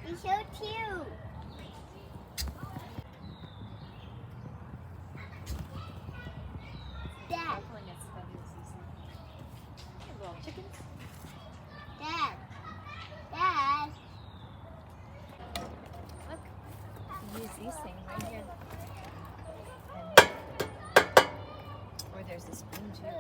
He's so cute. Dad. Little chickens. Dad. Dad. Look. You use these things right here. Or there's a spoon too.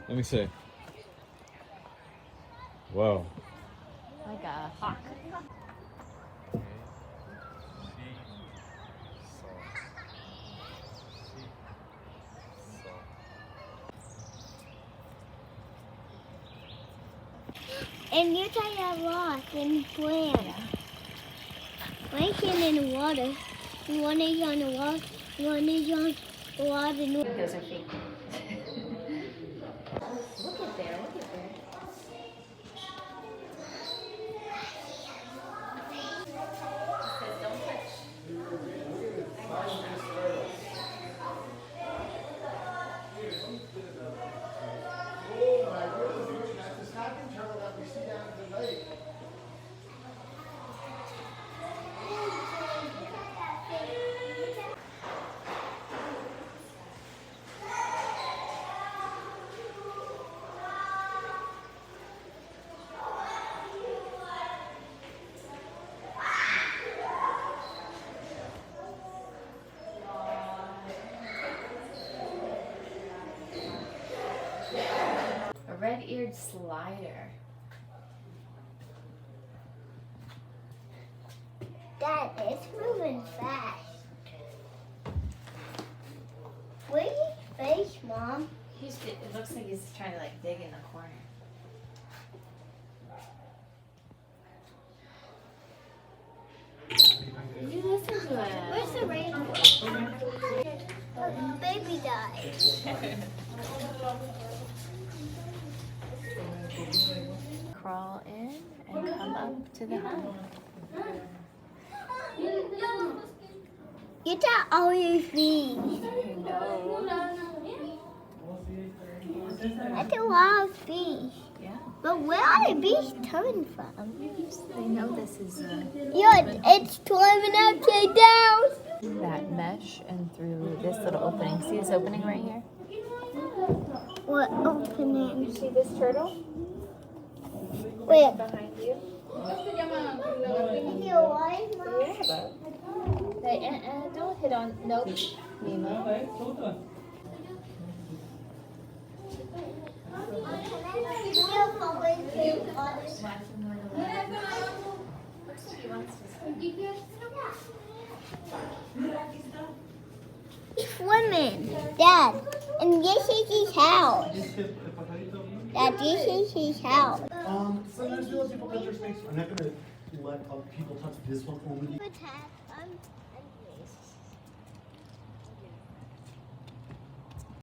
Let me see. Whoa. Like a hawk. And you tie a rock and plant. One can in the water. One is on the wall. One is on the water. Those are fake. Look at there, look at there. It says don't touch. A red-eared slider. Dad, it's moving fast. Where's his face, Mom? It looks like he's trying to like dig in the corner. Did you listen to it? Where's the rainbow? Baby died. Crawl in and come up to the hive. You got all your feet. No. That's a lot of bees. Yeah. But where are the bees coming from? They know this is Yeah, it's climbing upside down. that mesh and through this little opening. See this opening right here? What opening? See this turtle? Where? Behind you? Is it alive, Mom? Hey, don't hit on. Nope. Mima. Swimming, Dad, and this is his house. Dad, this is his house. Sometimes we let people touch their space. I'm not gonna let people touch this one only.